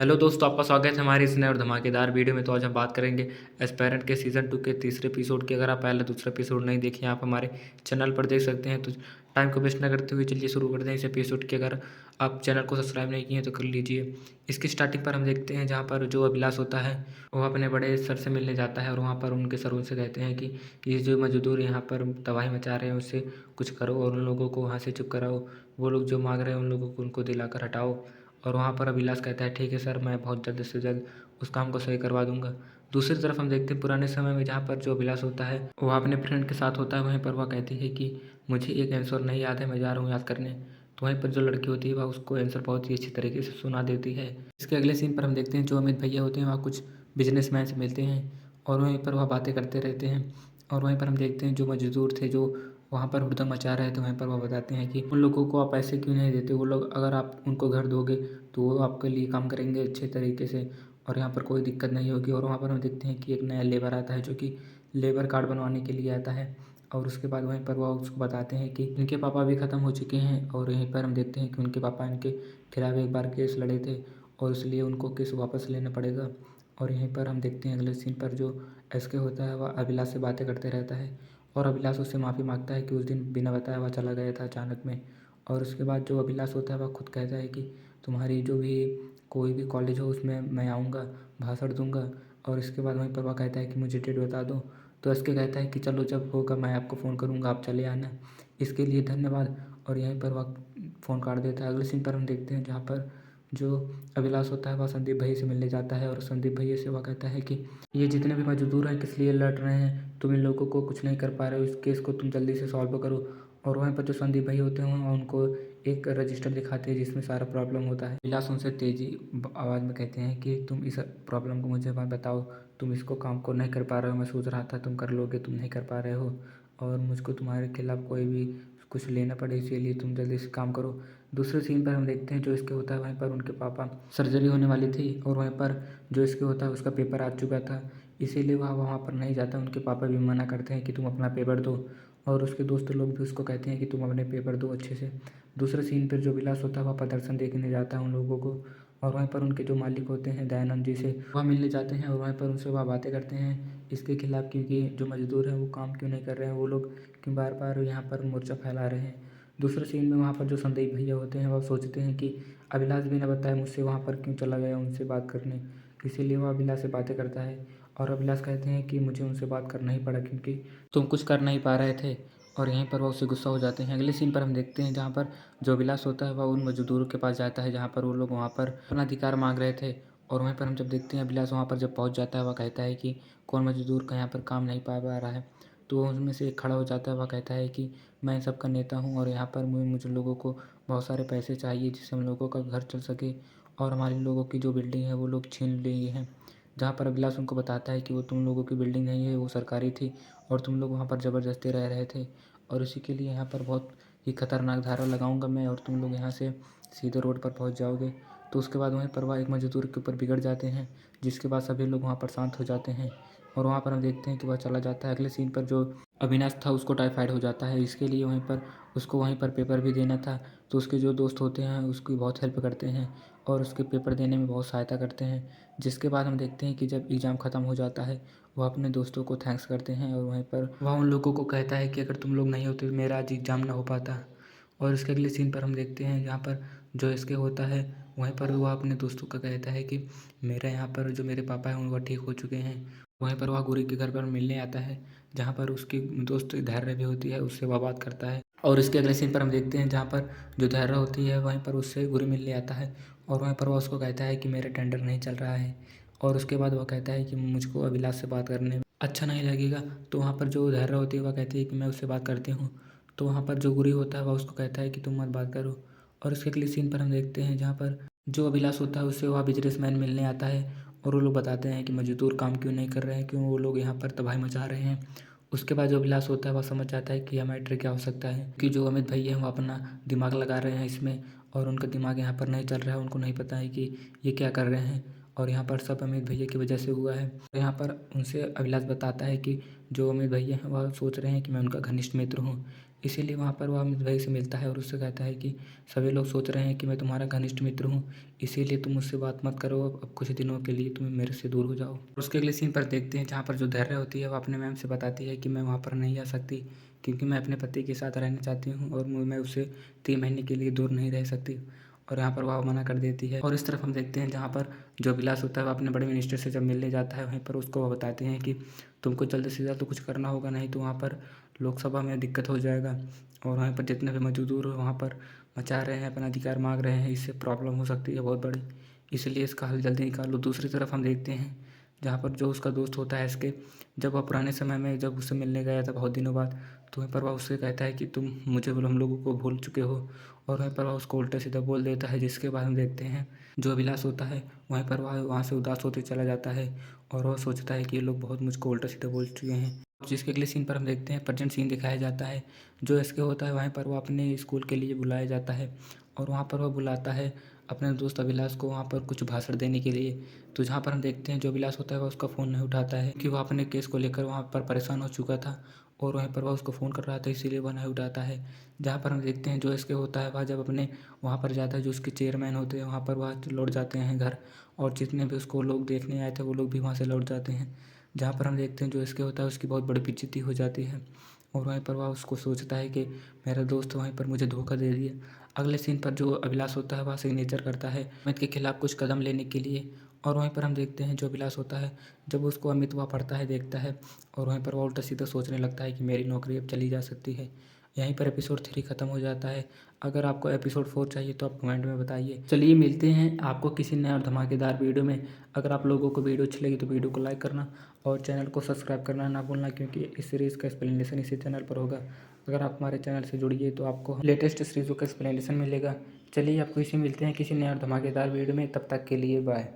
Hello दोस्तों, आपका स्वागत है हमारे इस नए और धमाकेदार वीडियो में। तो आज हम बात करेंगे एस्पायरेंट के सीज़न 2 के तीसरे एपिसोड की। अगर आप पहले दूसरा एपिसोड नहीं देखे, आप हमारे चैनल पर देख सकते हैं। तो टाइम को वेस्ट न करते हुए चलिए शुरू करते हैं इस एपिसोड की। अगर आप चैनल को सब्सक्राइब नहीं किए हैं तो कर लीजिए। इसकी स्टार्टिंग पर हम देखते हैं जहाँ पर जो अभिलाष होता है वो अपने बड़े सर से मिलने जाता है और वहाँ पर उनके सर उनसे कहते हैं कि ये जो मजदूर यहाँ पर तबाही मचा रहे हैं उससे कुछ करो और उन लोगों को वहाँ से चुप कराओ। वो लोग जो मांग रहे हैं उन लोगों को उनको दिलाकर हटाओ। और वहाँ पर अभिलाष कहता है ठीक है सर, मैं बहुत जल्द से जल्द उस काम को सही करवा दूंगा। दूसरी तरफ हम देखते हैं पुराने समय में जहाँ पर जो अभिलाष होता है वह अपने फ्रेंड के साथ होता है। वहीं पर वह कहती है कि मुझे एक आंसर नहीं याद है, मैं जा रहा हूँ याद करने। तो वहीं पर जो लड़की होती है वह उसको आंसर बहुत ही अच्छी तरीके से सुना देती है। इसके अगले सीन पर हम देखते हैं जो अमित भैया होते हैं वह कुछ बिजनेसमैन से मिलते हैं और वहीं पर वह बातें करते रहते हैं। और वहीं पर हम देखते हैं जो मजदूर थे जो वहाँ पर हुड़दंग मचा रहे थे, वहीं पर वह बताते हैं कि उन लोगों को आप ऐसे क्यों नहीं देते। वो लोग अगर आप उनको घर दोगे तो वो आपके लिए काम करेंगे अच्छे तरीके से और यहाँ पर कोई दिक्कत नहीं होगी। और वहाँ पर हम देखते हैं कि एक नया लेबर आता है जो कि लेबर कार्ड बनवाने के लिए आता है। और उसके बाद वहीं पर वह उसको बताते हैं कि इनके पापा भी ख़त्म हो चुके हैं और यहीं पर हम देखते हैं कि उनके पापा इनके खिलाफ एक बार केस लड़े थे और इसलिए उनको केस वापस लेना पड़ेगा। और यहीं पर हम देखते हैं अगले सीन पर जो एसके होता है वह अभिलाष से बातें करते रहता है और अभिलाष उससे माफ़ी मांगता है कि उस दिन बिना बताए वह चला गया था अचानक में। और उसके बाद जो अभिलाष होता है वह खुद कहता है कि तुम्हारी जो भी कोई भी कॉलेज हो उसमें मैं आऊँगा, भाषण दूंगा। और इसके बाद वहीं पर वह कहता है कि मुझे डेट बता दो। तो एसके कहता है कि चलो जब होगा मैं आपको फ़ोन करूँगा, आप चले आना। इसके लिए धन्यवाद। और यहीं पर वह फ़ोन काट देता है। अगले सीन पर हम देखते हैं जहाँ पर जो अभिलाष होता है वह संदीप भैया से मिलने जाता है और संदीप भैया से वह कहता है कि ये जितने भी मजदूर हैं किस लिए लड़ रहे हैं, तुम इन लोगों को कुछ नहीं कर पा रहे हो, इस केस को तुम जल्दी से सॉल्व करो। और वहीं पर जो संदीप भैया होते हैं उनको एक रजिस्टर दिखाते हैं जिसमें सारा प्रॉब्लम होता है। अभिलाष उनसे तेजी आवाज़ में कहते हैं कि तुम इस प्रॉब्लम को मुझे मत बताओ, तुम इसको काम को नहीं कर पा रहे हो, मैं सोच रहा था तुम कर लोगे, तुम नहीं कर पा रहे हो और मुझको तुम्हारे खिलाफ कोई भी कुछ लेना पड़े, इसीलिए तुम जल्दी से काम करो। दूसरे सीन पर हम देखते हैं जो इसके होता है वहीं पर उनके पापा सर्जरी होने वाली थी और वहीं पर जो इसके होता है उसका पेपर आ चुका था, इसीलिए वह वहाँ पर नहीं जाता। उनके पापा भी मना करते हैं कि तुम अपना पेपर दो और उसके दोस्त लोग भी उसको कहते हैं कि तुम अपने पेपर दो अच्छे से। दूसरे सीन पर जो विलास होता है वह प्रदर्शन देखने जाता है उन लोगों को और वहीं पर उनके जो मालिक होते हैं दयानंद जी से वह मिलने जाते हैं और वहीं पर उनसे वह बातें करते हैं इसके खिलाफ़, क्योंकि जो मज़दूर हैं वो काम क्यों नहीं कर रहे हैं, वो लोग क्यों बार बार यहाँ पर मोर्चा फैला रहे हैं। दूसरे सीन में वहाँ पर जो संदीप भैया होते हैं वह सोचते हैं कि अभिलाष बिना बताए मुझसे वहाँ पर क्यों चला गया उनसे बात करने, इसीलिए वह अभिलाष से बातें करता है। और अभिलाष कहते हैं कि मुझे उनसे बात करना ही पड़ा क्योंकि तुम कुछ कर नहीं पा रहे थे। और यहीं पर वह उससे गुस्सा हो जाते हैं। अगले सीन पर हम देखते हैं जहाँ पर जो अभिलाष होता है वह उन मजदूरों के पास जाता है जहाँ पर वो लोग वहाँ पर अपना अधिकार मांग रहे थे। और वहीं पर हम जब देखते हैं अभिलाष वहाँ पर जब पहुँच जाता है वह कहता है कि कौन मजदूर का यहाँ पर काम नहीं पा रहा है। तो उनमें से एक खड़ा हो जाता है, वह कहता है कि मैं इन सबका नेता हूँ और यहाँ पर मुझे लोगों को बहुत सारे पैसे चाहिए जिससे हम लोगों का घर चल सके और हमारे लोगों की जो बिल्डिंग है वो लोग छीन लिए हैं। जहाँ पर अभिलाष उनको बताता है कि वो तुम लोगों की बिल्डिंग नहीं है, वो सरकारी थी और तुम लोग वहाँ पर ज़बरदस्ती रह रहे थे और इसी के लिए यहाँ पर बहुत ही खतरनाक धारा लगाऊंगा मैं और तुम लोग यहाँ से सीधे रोड पर पहुँच जाओगे। तो उसके बाद वहीं पर वह एक मजदूर के ऊपर बिगड़ जाते हैं जिसके बाद सभी लोग वहाँ पर शांत हो जाते हैं और वहाँ पर हम देखते हैं कि वह चला जाता है। अगले सीन पर जो अविनाश था उसको टाइफाइड हो जाता है, इसके लिए वहीं पर उसको वहीं पर पेपर भी देना था। तो उसके जो दोस्त होते हैं उसकी बहुत हेल्प करते हैं और उसके पेपर देने में बहुत सहायता करते हैं। जिसके बाद हम देखते हैं कि जब एग्ज़ाम ख़त्म हो जाता है वह अपने दोस्तों को थैंक्स करते हैं और वहीं पर वह उन लोगों को कहता है कि अगर तुम लोग नहीं होते तो मेरा आज एग्ज़ाम ना हो पाता। और इसके अगले सीन पर हम देखते हैं जहाँ पर जो इसके होता है वहीं पर वह अपने दोस्तों का कहता है कि मेरा यहाँ पर जो मेरे पापा हैं वह ठीक हो चुके हैं। वहीं पर वह गुरी के घर पर मिलने आता है जहाँ पर उसकी दोस्त धैर्य भी होती है, उससे वह बात करता है। और इसके अगले सीन पर हम देखते हैं जहाँ पर जो धैर्य होती है वहीं पर उससे गुरी मिलने आता है और वहीं पर वह उसको कहता है कि मेरा टेंडर नहीं चल रहा है। और उसके बाद वह कहता है कि मुझको अभिलाष से बात करने में अच्छा नहीं लगेगा। तो वहाँ पर जो धैर्य होती है वह कहती है कि मैं उससे बात करती हूँ। तो वहाँ पर जो गुरी होता है वह उसको कहता है कि तुम मत बात करो। और इसके अगले सीन पर हम देखते हैं जहाँ पर जो अभिलाष होता है उससे वह बिजनेसमैन मिलने आता है और वो लोग बताते हैं कि मजदूर काम क्यों नहीं कर रहे हैं, क्यों वो लोग यहाँ पर तबाही मचा रहे हैं। उसके बाद जो अभिलाष होता है वह समझ जाता है कि यह मैटर क्या हो सकता है कि जो अमित भैया हैं वो अपना दिमाग लगा रहे हैं इसमें और उनका दिमाग यहाँ पर नहीं चल रहा है, उनको नहीं पता है कि ये क्या कर रहे हैं और यहाँ पर सब अमित भैया की वजह से हुआ है। यहाँ पर उनसे अभिलाष बताता है कि जो अमित भैया हैं वह सोच रहे हैं कि मैं उनका घनिष्ठ मित्र हूँ, इसीलिए वहाँ पर वह अमित भाई से मिलता है और उससे कहता है कि सभी लोग सोच रहे हैं कि मैं तुम्हारा घनिष्ठ मित्र हूँ, इसीलिए तुम मुझसे बात मत करो, अब कुछ दिनों के लिए तुम मेरे से दूर हो जाओ। उसके अगले सीन पर देखते हैं जहाँ पर जो धैर्य होती है वो अपने मैम से बताती है कि मैं वहाँ पर नहीं आ सकती क्योंकि मैं अपने पति के साथ रहना चाहती हूँ और मैं उससे 3 महीने के लिए दूर नहीं रह सकती। और यहाँ पर वह मना कर देती है। और इस तरफ हम देखते हैं जहाँ पर जो विलास होता है वह अपने बड़े मिनिस्टर से जब मिलने जाता है वहीं पर उसको वह बताते हैं कि तुमको जल्द से जल्द कुछ करना होगा, नहीं तो वहाँ पर लोकसभा में दिक्कत हो जाएगा और वहाँ पर जितने भी मजदूर वहाँ पर मचा रहे हैं, अपना अधिकार मांग रहे हैं, इससे प्रॉब्लम हो सकती है बहुत बड़ी, इसलिए इसका हल जल्दी निकालो। दूसरी तरफ हम देखते हैं जहाँ पर जो उसका दोस्त होता है इसके, जब वह पुराने समय में जब उससे मिलने गया था बहुत दिनों बाद, तो वहीं पर वह उससे कहता है कि तुम मुझे हम लोगों को भूल चुके हो, और वहीं पर वह उसको उल्टा सीधा बोल देता है। जिसके बाद हम देखते हैं जो अभिलाष होता है वहीं पर वह वहाँ से उदास होते चला जाता है और वह सोचता है कि ये लोग बहुत मुझको उल्टा सीधा बोल चुके हैं। जिसके अगले सीन पर हम देखते हैं प्रेजेंट सीन दिखाया जाता है। जो इसके होता है वहीं पर वो अपने स्कूल के लिए बुलाया जाता है और वहाँ पर वह बुलाता है अपने दोस्त अभिलाष को वहाँ पर कुछ भाषण देने के लिए। तो जहाँ पर हम देखते हैं जो अभिलाष होता है वह उसका फ़ोन नहीं उठाता है कि वह अपने केस को लेकर वहाँ पर परेशान हो चुका था और वहीं पर वह उसको फ़ोन कर रहा था, इसीलिए वह नहीं उठाता है। जहाँ पर हम देखते हैं जो इसके होता है वह जब अपने वहाँ पर जाता है, जो उसके चेयरमैन होते हैं वहाँ पर वह लौट जाते हैं घर, और जितने भी उसको लोग देखने आए थे वो लोग भी वहाँ से लौट जाते हैं। जहाँ पर हम देखते हैं जो इसके होता है उसकी बहुत बड़ी बेइज्जती हो जाती है और वहीं पर वह उसको सोचता है कि मेरा दोस्त वहीं पर मुझे धोखा दे दिया। अगले सीन पर जो अभिलाष होता है वह सिग्नेचर करता है अमित के खिलाफ कुछ कदम लेने के लिए, और वहीं पर हम देखते हैं जो अभिलाष होता है जब उसको अमित वह पढ़ता है देखता है और वहीं पर वह उल्टा सीधा सोचने लगता है कि मेरी नौकरी अब चली जा सकती है। यहीं पर एपिसोड 3 खत्म हो जाता है। अगर आपको एपिसोड 4 चाहिए तो आप कमेंट में बताइए। चलिए मिलते हैं आपको किसी नए और धमाकेदार वीडियो में। अगर आप लोगों को वीडियो अच्छी लगी तो वीडियो को लाइक करना और चैनल को सब्सक्राइब करना ना भूलना, क्योंकि इस सीरीज़ का एक्सप्लेनेशन इसी चैनल पर होगा। अगर आप हमारे चैनल से जुड़िए तो आपको लेटेस्ट सीरीज़ों का एक्सप्लेनेशन मिलेगा। चलिए आपको इसी मिलते हैं किसी नए और धमाकेदार वीडियो में, तब तक के लिए बाय।